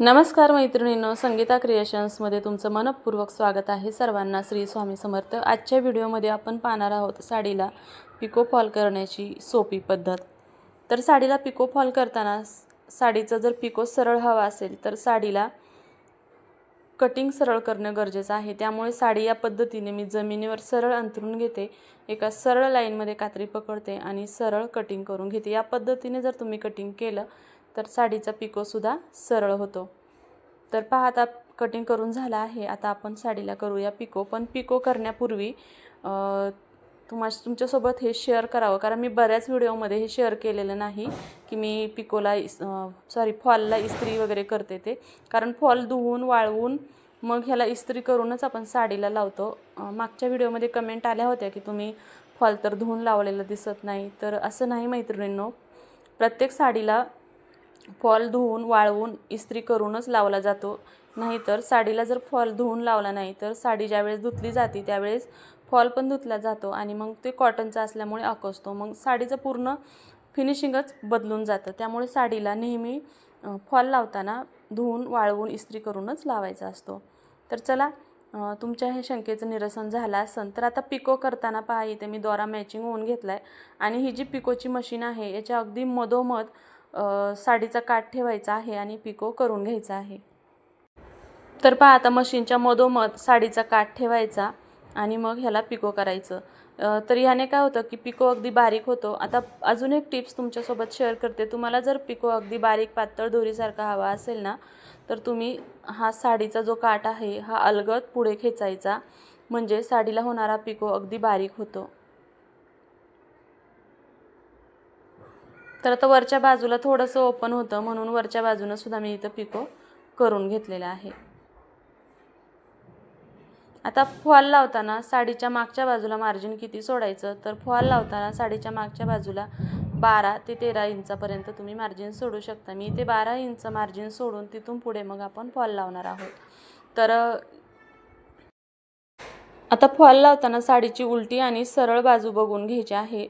नमस्कार मैत्रिणींनो, संगीता क्रिएशन्समध्ये तुमचं मनपूर्वक स्वागत आहे। सर्वांना श्री स्वामी समर्थ। आजच्या व्हिडिओमध्ये आपण पाहणार आहोत साडीला पिको फॉल करण्याची सोपी पद्धत। तर साडीला पिको फॉल करताना साडीचा जर पिको सरळ हवा असेल तर साडीला कटिंग सरळ करणं गरजेचं आहे। त्यामुळे साडी या पद्धतीने मी जमिनीवर सरळ अंथरून घेते, एका सरळ लाईनमध्ये कात्री पकडते आणि सरळ कटिंग करून घेते। या पद्धतीने जर तुम्ही कटिंग केलं तर साडीचा पिको सुद्धा सरळ होतो। तर पहा, आता कटिंग करून झाला आहे। आता आपण साडीला करूया पिको। पण पिको करण्यापूर्वी तुमच्यासोबत हे करावं, कारण मी बऱ्याच व्हिडिओमध्ये हे शेअर केलेलं नाही की मी पिकोला फॉलला इस्त्री वगैरे करते ते, कारण फॉल धुवून वाळवून मग ह्याला इस्त्री करूनच आपण साडीला लावतो। मागच्या व्हिडिओमध्ये कमेंट आल्या होत्या की तुम्ही फॉल तर धुवून लावलेलं दिसत नाही। तर असं नाही मैत्रिणींनो, प्रत्येक साडीला फॉल धुवून वाळवून इस्त्री करूनच लावला जातो। नाहीतर साडीला जर फॉल धुवून लावला नाही तर साडी ज्यावेळेस धुतली जाते त्यावेळेस फॉल पण धुतला जातो आणि मग ते कॉटनचा असल्यामुळे आकसतो, मग साडीचं पूर्ण फिनिशिंगच बदलून जातं। त्यामुळे साडीला नेहमी फॉल लावताना धुवून वाळवून इस्त्री करूनच लावायचा असतो। तर चला, तुमच्या हे शंकेचं निरसन झालं असेल तर आता पिको करताना पहा, इथे मी दोरा मॅचिंग होऊन घेतलाय आणि ही जी पिकोची मशीन आहे याच्या अगदी मधोमध साडीचा काठ ठेवायचा आहे आणि पिको करून घ्यायचा आहे। तर पहा, आता मशीनच्या मधोमध साडीचा काठ ठेवायचा आणि मग ह्याला पिको करायचं। तर ह्याने काय होतं की पिको अगदी बारीक होतो। आता अजून एक टिप्स तुमच्यासोबत शेअर करते। तुम्हाला जर पिको अगदी बारीक पातळ दोरीसारखा हवा असेल ना, तर तुम्ही हा साडीचा जो काठ आहे हा अलगद पुढे खेचायचा, म्हणजे साडीला होणारा पिको अगदी बारीक होतो। तर आता वरच्या बाजूला थोडंसं ओपन होतं म्हणून वरच्या बाजूने सुद्धा मी इथं पिको करून घेतलेला आहे। आता फॉल लावताना साडीच्या मागच्या बाजूला मार्जिन किती सोडायचं, तर फॉल लावताना साडीच्या मागच्या बाजूला 12 ते 13 इंचापर्यंत तुम्ही मार्जिन सोडू शकता। मी इथे 12 इंच मार्जिन सोडून तिथून पुढे मग आपण फॉल लावणार आहोत। तर आता फॉल लावताना साडीची उलटी आणि सरळ बाजू बघून घ्यायची आहे।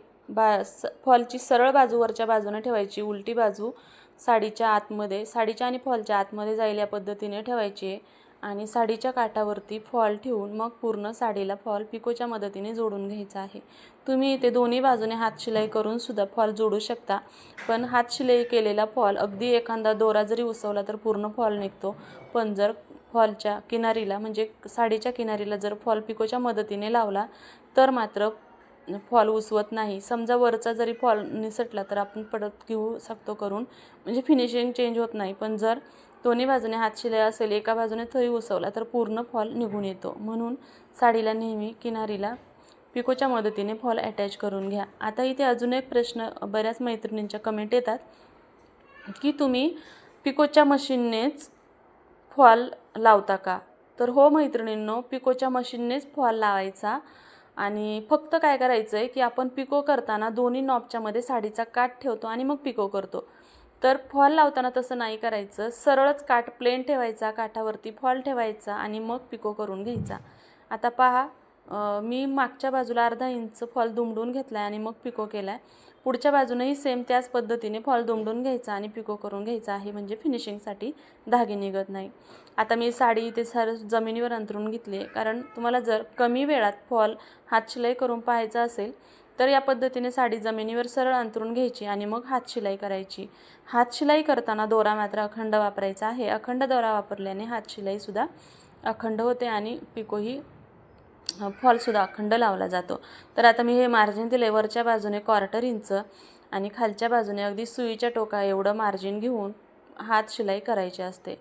फॉलची सरळ बाजू वरच्या बाजूने ठेवायची, उलटी बाजू साडीच्या आतमध्ये, साडीच्या आणि फॉलच्या आतमध्ये जाईल या पद्धतीने ठेवायची आहे आणि साडीच्या काठावरती फॉल ठेवून मग पूर्ण साडीला फॉल पिकोच्या मदतीने जोडून घ्यायचा आहे। तुम्ही इथे दोन्ही बाजूने हात शिलाई करून सुद्धा फॉल जोडू शकता, पण हात शिलाई केलेला फॉल अगदी एखादा दोरा जरी उसवला तर पूर्ण फॉल निघतो। पण जर फॉलच्या किनारीला म्हणजे साडीच्या किनारीला जर फॉल पिकोच्या मदतीने लावला तर मात्र फॉल उसवत नाही। समजा वरचा जरी फॉल निसटला तर आपण परत घेऊ शकतो करून, म्हणजे फिनिशिंग चेंज होत नाही। पण जर दोन्ही बाजूने हात शिलाई असेल, एका बाजूने थरी उसवला तर पूर्ण फॉल निघून येतो। म्हणून साडीला नेहमी किनारीला पिकोच्या मदतीने फॉल अटॅच करून घ्या। आता इथे अजून एक प्रश्न बऱ्याच मैत्रिणींच्या कमेंट येतात की तुम्ही पिकोच्या मशीननेच फॉल लावता का? तर हो मैत्रिणींनो, पिकोच्या मशीननेच फॉल लावायचा आणि फक्त काय करायचं आहे की आपण पिको करताना दोन्ही नॉबच्या मध्ये साडीचा काठ ठेवतो आणि मग पिको करतो। तर फॉल लावताना तसं नाही करायचं, सरळच काठ प्लेन ठेवायचा, काठावरती फॉल ठेवायचा आणि मग पिको करून घ्यायचा। आता पहा, मी मागच्या बाजूला अर्धा इंच फॉल दुमडून घेतला आणि मग पिको केला आहे। पुढच्या बाजूनेही सेम त्याच पद्धतीने फॉल दुमडून घ्यायचा आणि पिको करून घ्यायचा आहे, म्हणजे फिनिशिंगसाठी धागे निघत नाही। आता मी साडी इथे जमिनीवर अंथरून घेतली, कारण तुम्हाला जर कमी वेळात फॉल हात शिलाई करून पाहायचा असेल तर या पद्धतीने साडी जमिनीवर सरळ अंथरून घ्यायची आणि मग हात शिलाई करायची। हात शिलाई करताना दोरा मात्र अखंड वापरायचा आहे। अखंड दोरा वापरल्याने हात शिलाई सुद्धा अखंड होते आणि पिकोही फॉलसुद्धा अखंड लावला जातो। तर आता मी हे मार्जिन दिले वरच्या बाजूने 1/4 इंच आणि खालच्या बाजूने अगदी सुईच्या टोका एवढं मार्जिन घेऊन हात शिलाई करायची असते।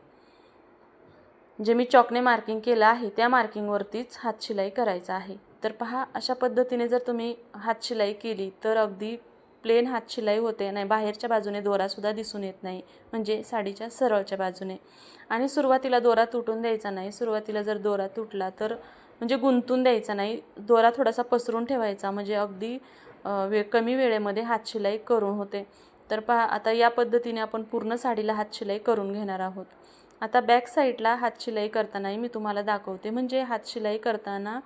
जे मी चॉकने मार्किंग केलं आहे त्या मार्किंगवरतीच हात शिलाई करायचा आहे। तर पहा, अशा पद्धतीने जर तुम्ही हात शिलाई केली तर अगदी प्लेन हात शिलाई होते, नाही बाहेरच्या बाजूने दोरासुद्धा दिसून येत नाही, म्हणजे साडीच्या सरळच्या बाजूने। आणि सुरुवातीला दोरा तुटून द्यायचा नाही। सुरुवातीला जर दोरा तुटला तर म्हणजे गुंतून द्यायचा नाही, दोरा थोडासा पसरून ठेवायचा, म्हणजे अगदी कमी वेळेमध्ये हात शिलाई करून होते। तर पहा, आता या पद्धतीने आपण पूर्ण साडीला हात शिलाई करून घेणार आहोत। आता बॅक साईडला हात शिलाई करतानाही मी तुम्हाला दाखवते, म्हणजे हात शिलाई करताना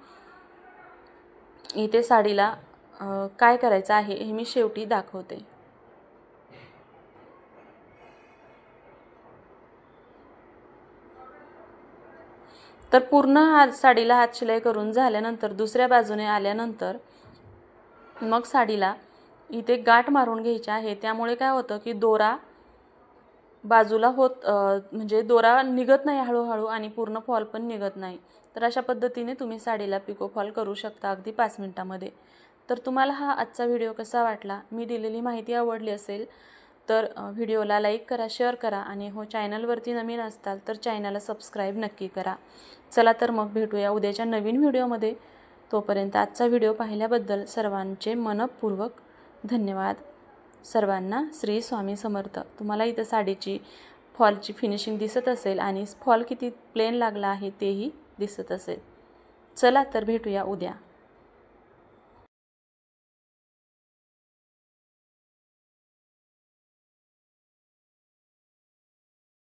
इथे साडीला काय करायचं आहे हे मी शेवटी दाखवते। तर पूर्ण साडीला हात शिलाई करून झाल्यानंतर दुसऱ्या बाजूने आल्यानंतर मग साडीला इथे गाठ मारून घ्यायची आहे. त्यामुळे काय होतं की दोरा बाजूला म्हणजे दोरा निघत नाही हळूहळू आणि पूर्ण फॉल पण निघत नाही. तर अशा पद्धतीने तुम्ही साडीला पिको फॉल करू शकता अगदी 5 मिनिटामध्ये. तर तुम्हाला हा आजचा व्हिडिओ कसा वाटला, मी दिलेली माहिती आवडली असेल तर व्हिडिओला लाईक करा, शेअर करा आणि चॅनलवरती नवीन असताल तर चॅनलला सबस्क्राईब नक्की करा. चला तर मग भेटूया उद्याच्या नवीन व्हिडिओमध्ये. तोपर्यंत आजचा व्हिडिओ पाहिल्याबद्दल सर्वांचे मनःपूर्वक धन्यवाद. सर्वांना श्री स्वामी समर्थ. तुम्हाला इथं साडीची फॉलची फिनिशिंग दिसत असेल आणि फॉल किती प्लेन लागला आहे तेही दिसत असेल. चला तर भेटूया उद्या.